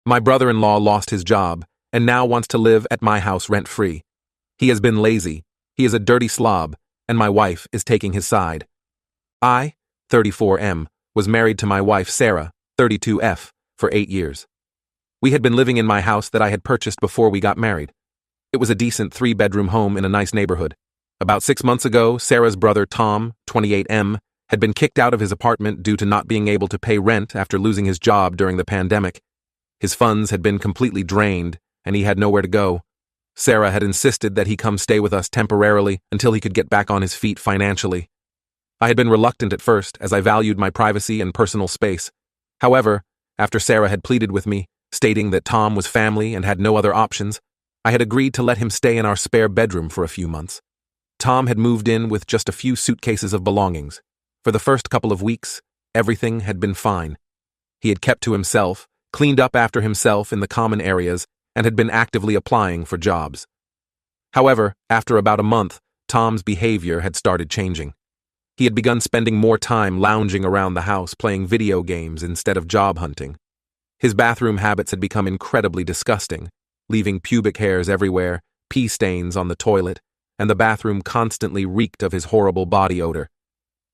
My brother-in-law lost his job and now wants to live at my house rent-free. He has been lazy, he is a dirty slob, and my wife is taking his side. I, 34M, was married to my wife Sarah, 32F, for 8 years. We had been living in my house that I had purchased before we got married. It was a decent 3-bedroom home in a nice neighborhood. About 6 months ago, Sarah's brother Tom, 28M, had been kicked out of his apartment due to not being able to pay rent after losing his job during the pandemic. His funds had been completely drained, and he had nowhere to go. Sarah had insisted that he come stay with us temporarily until he could get back on his feet financially. I had been reluctant at first, as I valued my privacy and personal space. However, after Sarah had pleaded with me, stating that Tom was family and had no other options, I had agreed to let him stay in our spare bedroom for a few months. Tom had moved in with just a few suitcases of belongings. For the first couple of weeks, everything had been fine. He had kept to himself, cleaned up after himself in the common areas, and had been actively applying for jobs. However, after about a month, Tom's behavior had started changing. He had begun spending more time lounging around the house playing video games instead of job hunting. His bathroom habits had become incredibly disgusting, leaving pubic hairs everywhere, pee stains on the toilet, and the bathroom constantly reeked of his horrible body odor.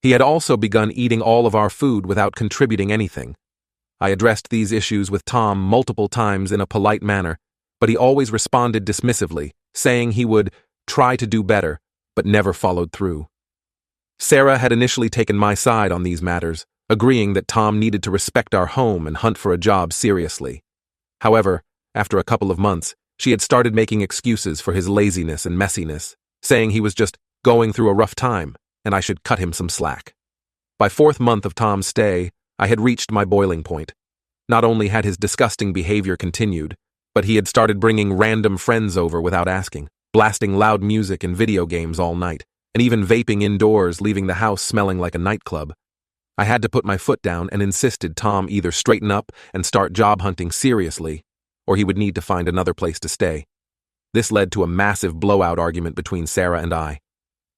He had also begun eating all of our food without contributing anything. I addressed these issues with Tom multiple times in a polite manner, but he always responded dismissively, saying he would try to do better, but never followed through. Sarah had initially taken my side on these matters, agreeing that Tom needed to respect our home and hunt for a job seriously. However, after a couple of months, she had started making excuses for his laziness and messiness, saying he was just going through a rough time and I should cut him some slack. By 4th month of Tom's stay, I had reached my boiling point. Not only had his disgusting behavior continued, but he had started bringing random friends over without asking, blasting loud music and video games all night, and even vaping indoors, leaving the house smelling like a nightclub. I had to put my foot down and insisted Tom either straighten up and start job hunting seriously, or he would need to find another place to stay. This led to a massive blowout argument between Sarah and I.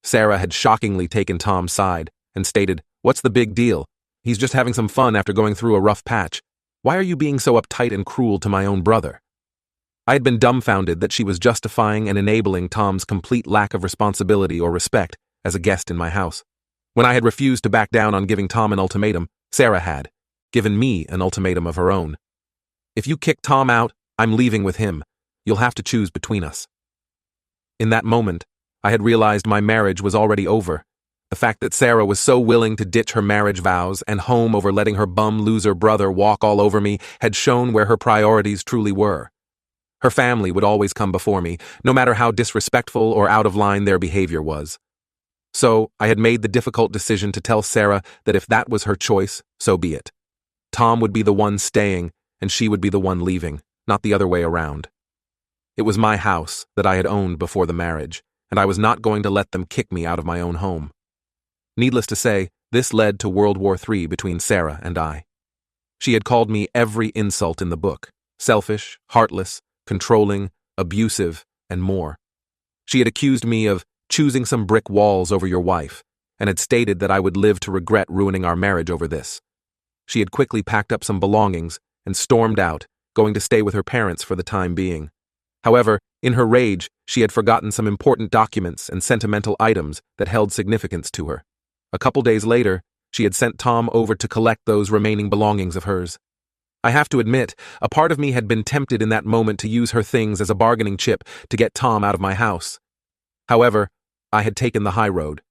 Sarah had shockingly taken Tom's side and stated, "What's the big deal? He's just having some fun after going through a rough patch. Why are you being so uptight and cruel to my own brother?" I had been dumbfounded that she was justifying and enabling Tom's complete lack of responsibility or respect as a guest in my house. When I had refused to back down on giving Tom an ultimatum, Sarah had given me an ultimatum of her own. "If you kick Tom out, I'm leaving with him. You'll have to choose between us." In that moment, I had realized my marriage was already over. The fact that Sarah was so willing to ditch her marriage vows and home over letting her bum loser brother walk all over me had shown where her priorities truly were. Her family would always come before me, no matter how disrespectful or out of line their behavior was. So I had made the difficult decision to tell Sarah that if that was her choice, so be it. Tom would be the one staying, and she would be the one leaving, not the other way around. It was my house that I had owned before the marriage, and I was not going to let them kick me out of my own home. Needless to say, this led to World War III between Sarah and I. She had called me every insult in the book: selfish, heartless, controlling, abusive, and more. She had accused me of choosing some brick walls over your wife, and had stated that I would live to regret ruining our marriage over this. She had quickly packed up some belongings and stormed out, going to stay with her parents for the time being. However, in her rage, she had forgotten some important documents and sentimental items that held significance to her. A couple days later, she had sent Tom over to collect those remaining belongings of hers. I have to admit, a part of me had been tempted in that moment to use her things as a bargaining chip to get Tom out of my house. However, I had taken the high road.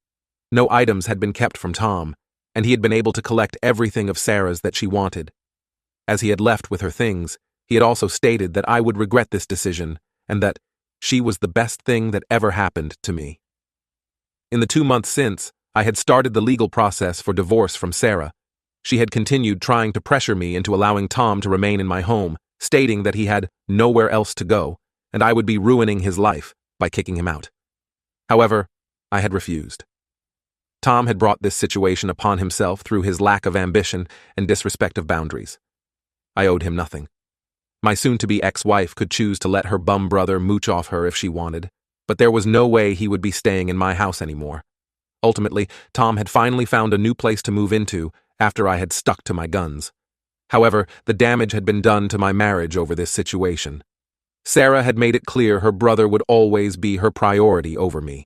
No items had been kept from Tom, and he had been able to collect everything of Sarah's that she wanted. As he had left with her things, he had also stated that I would regret this decision and that she was the best thing that ever happened to me. In the 2 months since, I had started the legal process for divorce from Sarah. She had continued trying to pressure me into allowing Tom to remain in my home, stating that he had nowhere else to go, and I would be ruining his life by kicking him out. However, I had refused. Tom had brought this situation upon himself through his lack of ambition and disrespect of boundaries. I owed him nothing. My soon-to-be ex-wife could choose to let her bum brother mooch off her if she wanted, but there was no way he would be staying in my house anymore. Ultimately, Tom had finally found a new place to move into after I had stuck to my guns. However, the damage had been done to my marriage over this situation. Sarah had made it clear her brother would always be her priority over me.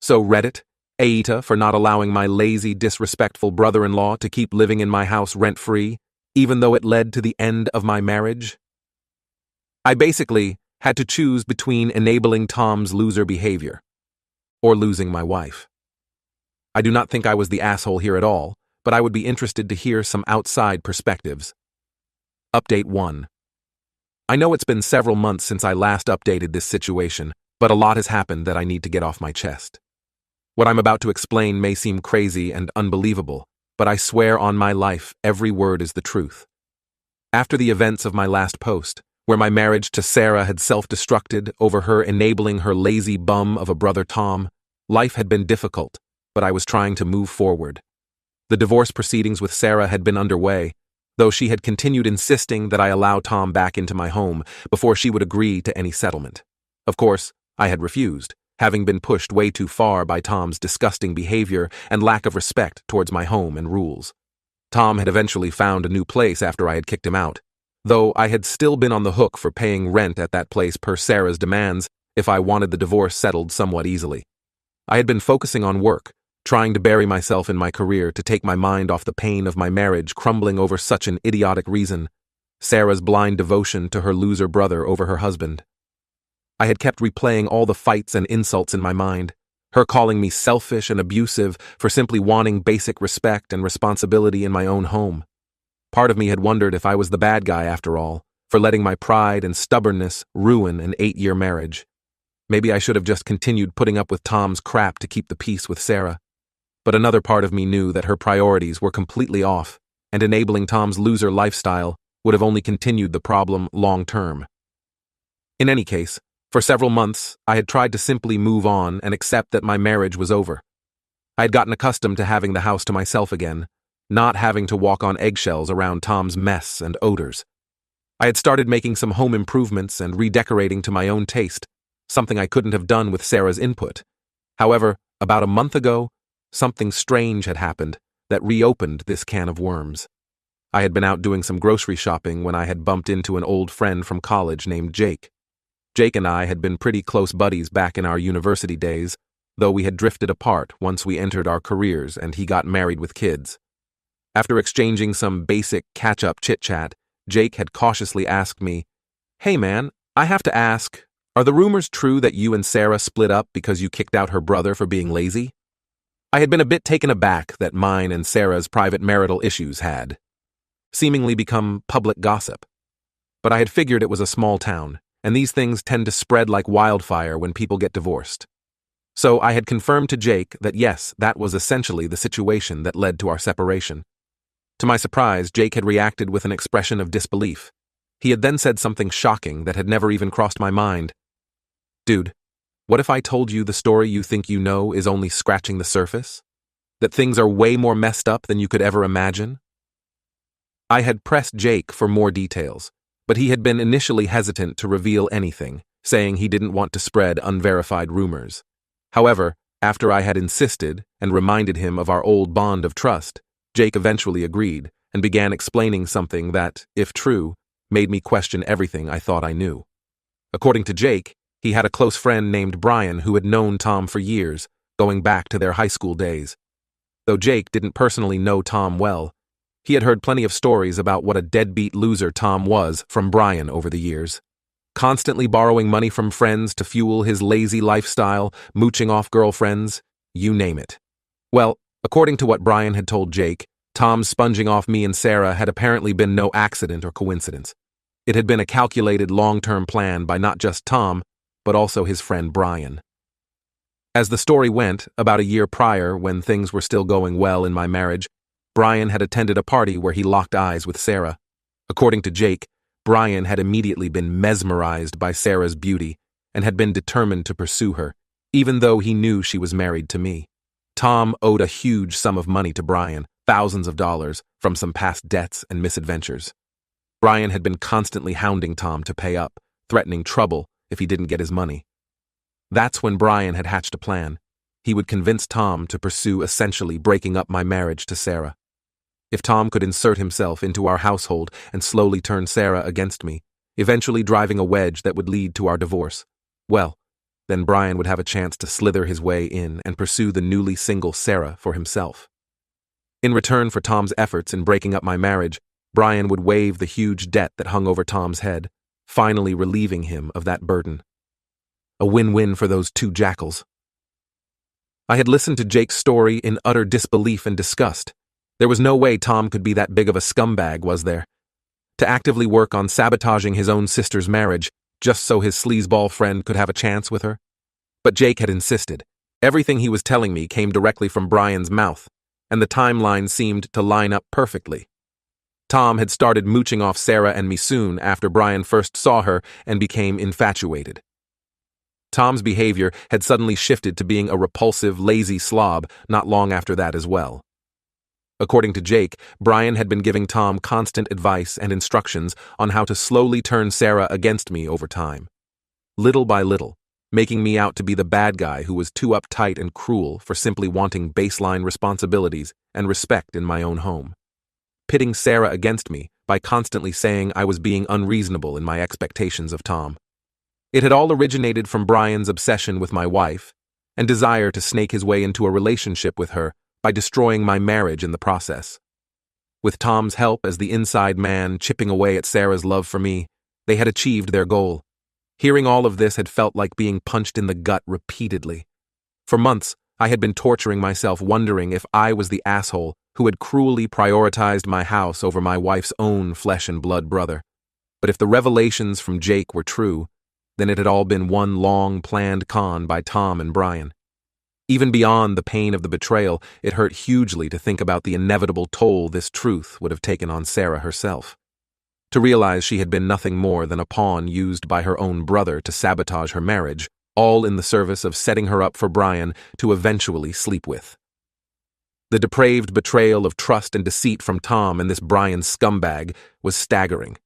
So Reddit, Aita for not allowing my lazy, disrespectful brother-in-law to keep living in my house rent-free, even though it led to the end of my marriage? I basically had to choose between enabling Tom's loser behavior or losing my wife. I do not think I was the asshole here at all, but I would be interested to hear some outside perspectives. Update 1. I know it's been several months since I last updated this situation, but a lot has happened that I need to get off my chest. What I'm about to explain may seem crazy and unbelievable, but I swear on my life every word is the truth. After the events of my last post, where my marriage to Sarah had self-destructed over her enabling her lazy bum of a brother Tom, life had been difficult, but I was trying to move forward. The divorce proceedings with Sarah had been underway, though she had continued insisting that I allow Tom back into my home before she would agree to any settlement. Of course, I had refused, having been pushed way too far by Tom's disgusting behavior and lack of respect towards my home and rules. Tom had eventually found a new place after I had kicked him out, though I had still been on the hook for paying rent at that place per Sarah's demands if I wanted the divorce settled somewhat easily. I had been focusing on work, trying to bury myself in my career to take my mind off the pain of my marriage crumbling over such an idiotic reason, Sarah's blind devotion to her loser brother over her husband. I had kept replaying all the fights and insults in my mind, her calling me selfish and abusive for simply wanting basic respect and responsibility in my own home. Part of me had wondered if I was the bad guy after all, for letting my pride and stubbornness ruin an 8-year marriage. Maybe I should have just continued putting up with Tom's crap to keep the peace with Sarah. But another part of me knew that her priorities were completely off, and enabling Tom's loser lifestyle would have only continued the problem long term. In any case, for several months, I had tried to simply move on and accept that my marriage was over. I had gotten accustomed to having the house to myself again, not having to walk on eggshells around Tom's mess and odors. I had started making some home improvements and redecorating to my own taste, something I couldn't have done with Sarah's input. However, about a month ago, something strange had happened that reopened this can of worms. I had been out doing some grocery shopping when I had bumped into an old friend from college named Jake. Jake and I had been pretty close buddies back in our university days, though we had drifted apart once we entered our careers and he got married with kids. After exchanging some basic catch-up chit-chat, Jake had cautiously asked me, "Hey man, I have to ask, are the rumors true that you and Sarah split up because you kicked out her brother for being lazy?" I had been a bit taken aback that mine and Sarah's private marital issues had seemingly become public gossip. But I had figured it was a small town, and these things tend to spread like wildfire when people get divorced. So I had confirmed to Jake that yes, that was essentially the situation that led to our separation. To my surprise, Jake had reacted with an expression of disbelief. He had then said something shocking that had never even crossed my mind. "Dude, what if I told you the story you think you know is only scratching the surface? That things are way more messed up than you could ever imagine?" I had pressed Jake for more details, but he had been initially hesitant to reveal anything, saying he didn't want to spread unverified rumors. However, after I had insisted and reminded him of our old bond of trust, Jake eventually agreed and began explaining something that, if true, made me question everything I thought I knew. According to Jake, he had a close friend named Brian who had known Tom for years, going back to their high school days. Though Jake didn't personally know Tom well, he had heard plenty of stories about what a deadbeat loser Tom was from Brian over the years. Constantly borrowing money from friends to fuel his lazy lifestyle, mooching off girlfriends, you name it. Well, according to what Brian had told Jake, Tom's sponging off me and Sarah had apparently been no accident or coincidence. It had been a calculated long-term plan by not just Tom, but also his friend Brian. As the story went, about a year prior, when things were still going well in my marriage, Brian had attended a party where he locked eyes with Sarah. According to Jake, Brian had immediately been mesmerized by Sarah's beauty and had been determined to pursue her, even though he knew she was married to me. Tom owed a huge sum of money to Brian, thousands of dollars, from some past debts and misadventures. Brian had been constantly hounding Tom to pay up, threatening trouble if he didn't get his money. That's when Brian had hatched a plan. He would convince Tom to pursue essentially breaking up my marriage to Sarah. If Tom could insert himself into our household and slowly turn Sarah against me, eventually driving a wedge that would lead to our divorce, well, then Brian would have a chance to slither his way in and pursue the newly single Sarah for himself. In return for Tom's efforts in breaking up my marriage, Brian would waive the huge debt that hung over Tom's head, finally relieving him of that burden. A win-win for those two jackals. I had listened to Jake's story in utter disbelief and disgust. There was no way Tom could be that big of a scumbag, was there? To actively work on sabotaging his own sister's marriage, just so his sleazeball friend could have a chance with her? But Jake had insisted. Everything he was telling me came directly from Brian's mouth, and the timeline seemed to line up perfectly. Tom had started mooching off Sarah and me soon after Brian first saw her and became infatuated. Tom's behavior had suddenly shifted to being a repulsive, lazy slob not long after that as well. According to Jake, Brian had been giving Tom constant advice and instructions on how to slowly turn Sarah against me over time. Little by little, making me out to be the bad guy who was too uptight and cruel for simply wanting baseline responsibilities and respect in my own home. Pitting Sarah against me by constantly saying I was being unreasonable in my expectations of Tom. It had all originated from Brian's obsession with my wife and desire to snake his way into a relationship with her by destroying my marriage in the process. With Tom's help as the inside man chipping away at Sarah's love for me, they had achieved their goal. Hearing all of this had felt like being punched in the gut repeatedly. For months, I had been torturing myself wondering if I was the asshole who had cruelly prioritized my house over my wife's own flesh and blood brother. But if the revelations from Jake were true, then it had all been one long planned con by Tom and Brian. Even beyond the pain of the betrayal, it hurt hugely to think about the inevitable toll this truth would have taken on Sarah herself. To realize she had been nothing more than a pawn used by her own brother to sabotage her marriage, all in the service of setting her up for Brian to eventually sleep with. The depraved betrayal of trust and deceit from Tom and this Brian scumbag was staggering.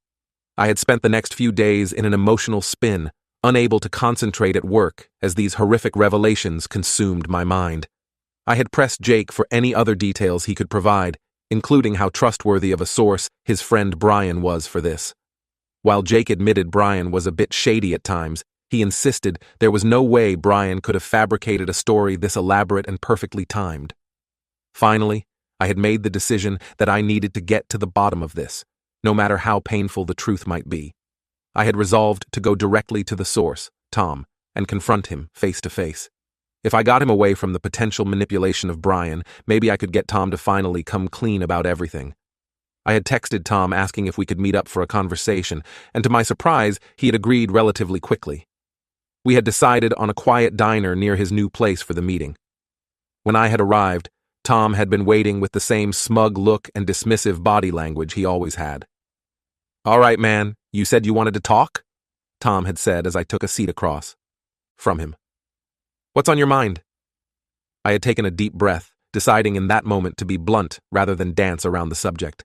I had spent the next few days in an emotional spin, unable to concentrate at work as these horrific revelations consumed my mind. I had pressed Jake for any other details he could provide, including how trustworthy of a source his friend Brian was for this. While Jake admitted Brian was a bit shady at times, he insisted there was no way Brian could have fabricated a story this elaborate and perfectly timed. Finally, I had made the decision that I needed to get to the bottom of this, no matter how painful the truth might be. I had resolved to go directly to the source, Tom, and confront him face to face. If I got him away from the potential manipulation of Brian, maybe I could get Tom to finally come clean about everything. I had texted Tom asking if we could meet up for a conversation, and to my surprise, he had agreed relatively quickly. We had decided on a quiet diner near his new place for the meeting. When I had arrived, Tom had been waiting with the same smug look and dismissive body language he always had. "All right, man, you said you wanted to talk?" Tom had said as I took a seat across from him. "What's on your mind?" I had taken a deep breath, deciding in that moment to be blunt rather than dance around the subject.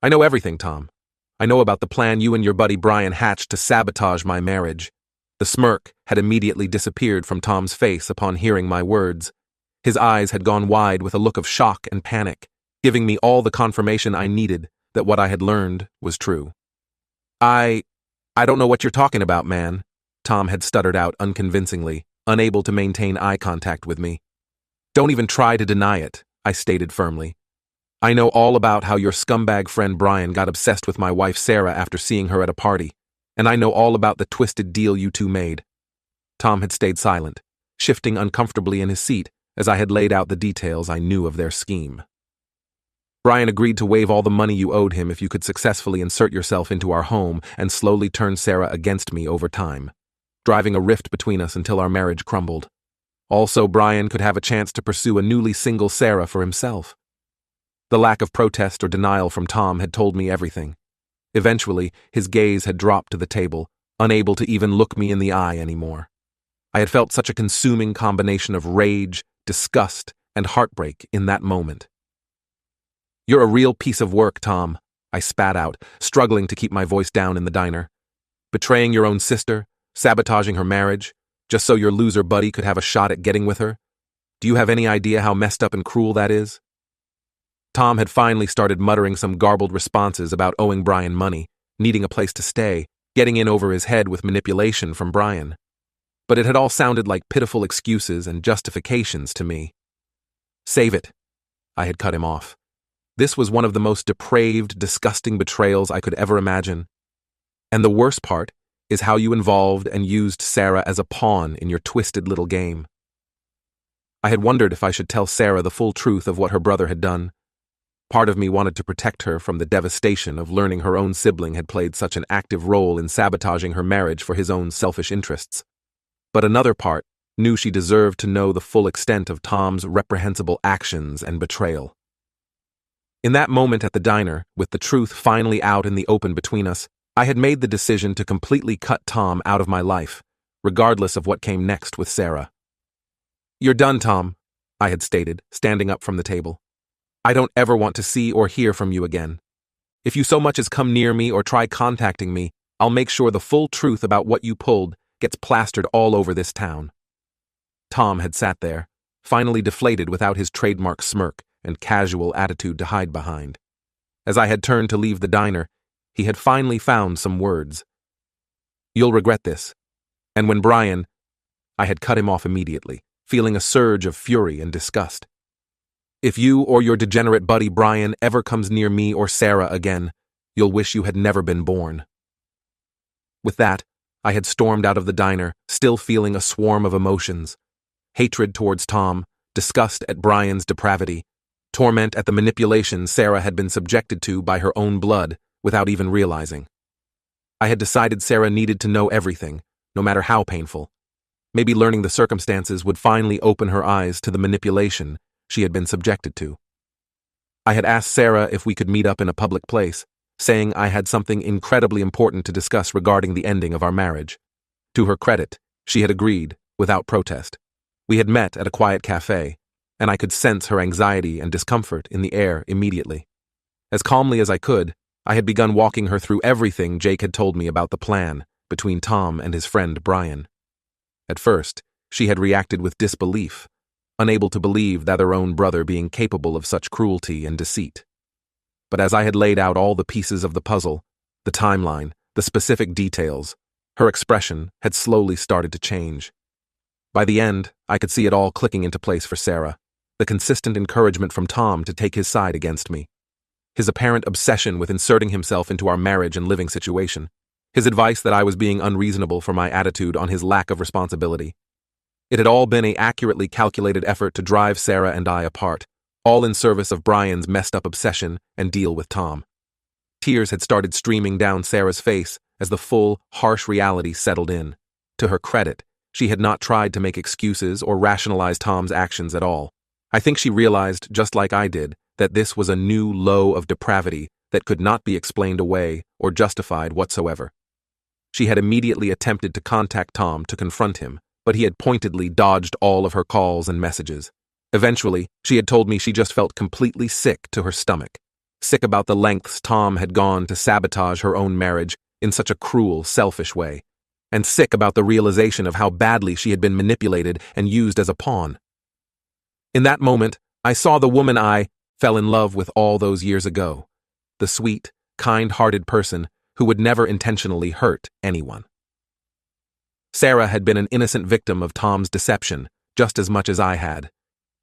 "I know everything, Tom. I know about the plan you and your buddy Brian hatched to sabotage my marriage." The smirk had immediately disappeared from Tom's face upon hearing my words. His eyes had gone wide with a look of shock and panic, giving me all the confirmation I needed that what I had learned was true. I don't know what you're talking about, man," Tom had stuttered out unconvincingly, unable to maintain eye contact with me. "Don't even try to deny it," I stated firmly. "I know all about how your scumbag friend Brian got obsessed with my wife Sarah after seeing her at a party, and I know all about the twisted deal you two made." Tom had stayed silent, shifting uncomfortably in his seat as I had laid out the details I knew of their scheme. "Brian agreed to waive all the money you owed him if you could successfully insert yourself into our home and slowly turn Sarah against me over time, driving a rift between us until our marriage crumbled. Also, Brian could have a chance to pursue a newly single Sarah for himself." The lack of protest or denial from Tom had told me everything. Eventually, his gaze had dropped to the table, unable to even look me in the eye anymore. I had felt such a consuming combination of rage, disgust, and heartbreak in that moment. "You're a real piece of work, Tom," I spat out, struggling to keep my voice down in the diner. "Betraying your own sister, sabotaging her marriage, just so your loser buddy could have a shot at getting with her. Do you have any idea how messed up and cruel that is?" Tom had finally started muttering some garbled responses about owing Brian money, needing a place to stay, getting in over his head with manipulation from Brian. But it had all sounded like pitiful excuses and justifications to me. "Save it," I had cut him off. This was one of the most depraved, disgusting betrayals I could ever imagine. And the worst part is how you involved and used Sarah as a pawn in your twisted little game. I had wondered if I should tell Sarah the full truth of what her brother had done. Part of me wanted to protect her from the devastation of learning her own sibling had played such an active role in sabotaging her marriage for his own selfish interests. But another part knew she deserved to know the full extent of Tom's reprehensible actions and betrayal. In that moment at the diner, with the truth finally out in the open between us, I had made the decision to completely cut Tom out of my life, regardless of what came next with Sarah. "You're done, Tom," I had stated, standing up from the table. "I don't ever want to see or hear from you again. If you so much as come near me or try contacting me, I'll make sure the full truth about what you pulled gets plastered all over this town." Tom had sat there, finally deflated without his trademark smirk and casual attitude to hide behind. As I had turned to leave the diner, he had finally found some words. "You'll regret this." And when Brian, I had cut him off immediately, feeling a surge of fury and disgust. "If you or your degenerate buddy Brian ever comes near me or Sarah again, you'll wish you had never been born." With that, I had stormed out of the diner, still feeling a swarm of emotions. Hatred towards Tom, disgust at Brian's depravity, torment at the manipulation Sarah had been subjected to by her own blood without even realizing. I had decided Sarah needed to know everything, no matter how painful. Maybe learning the circumstances would finally open her eyes to the manipulation she had been subjected to. I had asked Sarah if we could meet up in a public place, saying I had something incredibly important to discuss regarding the ending of our marriage. To her credit, she had agreed, without protest. We had met at a quiet cafe, and I could sense her anxiety and discomfort in the air immediately. As calmly as I could, I had begun walking her through everything Jake had told me about the plan between Tom and his friend Brian. At first, she had reacted with disbelief, unable to believe that her own brother being capable of such cruelty and deceit. But as I had laid out all the pieces of the puzzle, the timeline, the specific details, her expression had slowly started to change. By the end, I could see it all clicking into place for Sarah, the consistent encouragement from Tom to take his side against me, his apparent obsession with inserting himself into our marriage and living situation, his advice that I was being unreasonable for my attitude on his lack of responsibility. It had all been an accurately calculated effort to drive Sarah and I apart, all in service of Brian's messed-up obsession and deal with Tom. Tears had started streaming down Sarah's face as the full, harsh reality settled in. To her credit, she had not tried to make excuses or rationalize Tom's actions at all. I think she realized, just like I did, that this was a new low of depravity that could not be explained away or justified whatsoever. She had immediately attempted to contact Tom to confront him, but he had pointedly dodged all of her calls and messages. Eventually, she had told me she just felt completely sick to her stomach, sick about the lengths Tom had gone to sabotage her own marriage in such a cruel, selfish way, and sick about the realization of how badly she had been manipulated and used as a pawn. In that moment, I saw the woman I fell in love with all those years ago, the sweet, kind-hearted person who would never intentionally hurt anyone. Sarah had been an innocent victim of Tom's deception, just as much as I had.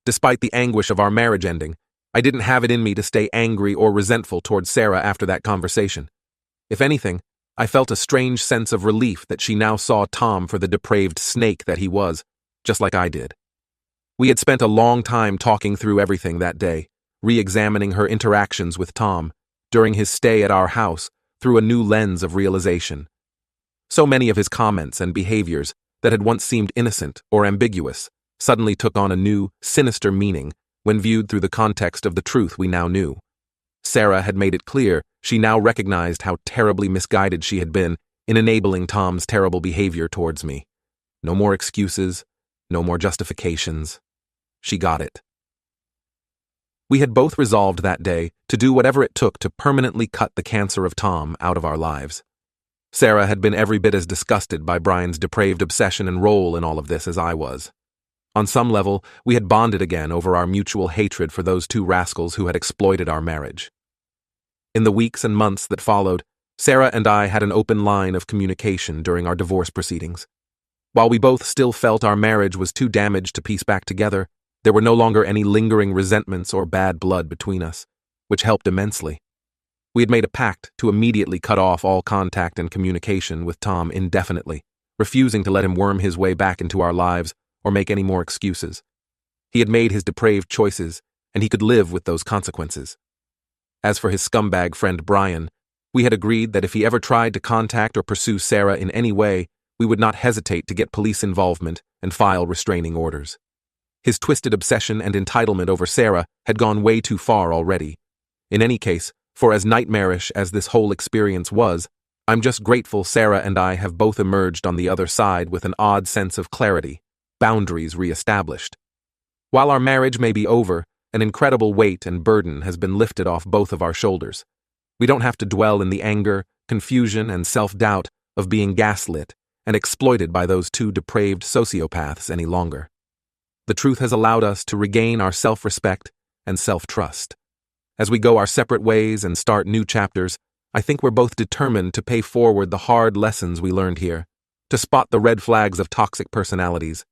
Despite the anguish of our marriage ending, I didn't have it in me to stay angry or resentful towards Sarah after that conversation. If anything, I felt a strange sense of relief that she now saw Tom for the depraved snake that he was, just like I did. We had spent a long time talking through everything that day, re-examining her interactions with Tom during his stay at our house through a new lens of realization. So many of his comments and behaviors that had once seemed innocent or ambiguous suddenly took on a new, sinister meaning when viewed through the context of the truth we now knew. Sarah had made it clear she now recognized how terribly misguided she had been in enabling Tom's terrible behavior towards me. No more excuses, no more justifications. She got it. We had both resolved that day to do whatever it took to permanently cut the cancer of Tom out of our lives. Sarah had been every bit as disgusted by Brian's depraved obsession and role in all of this as I was. On some level, we had bonded again over our mutual hatred for those two rascals who had exploited our marriage. In the weeks and months that followed, Sarah and I had an open line of communication during our divorce proceedings. While we both still felt our marriage was too damaged to piece back together, there were no longer any lingering resentments or bad blood between us, which helped immensely. We had made a pact to immediately cut off all contact and communication with Tom indefinitely, refusing to let him worm his way back into our lives or make any more excuses. He had made his depraved choices, and he could live with those consequences. As for his scumbag friend Brian, we had agreed that if he ever tried to contact or pursue Sarah in any way, we would not hesitate to get police involvement and file restraining orders. His twisted obsession and entitlement over Sarah had gone way too far already. In any case, for as nightmarish as this whole experience was, I'm just grateful Sarah and I have both emerged on the other side with an odd sense of clarity, boundaries re-established. While our marriage may be over, an incredible weight and burden has been lifted off both of our shoulders. We don't have to dwell in the anger, confusion, and self-doubt of being gaslit and exploited by those two depraved sociopaths any longer. The truth has allowed us to regain our self-respect and self-trust. As we go our separate ways and start new chapters, I think we're both determined to pay forward the hard lessons we learned here, to spot the red flags of toxic personalities,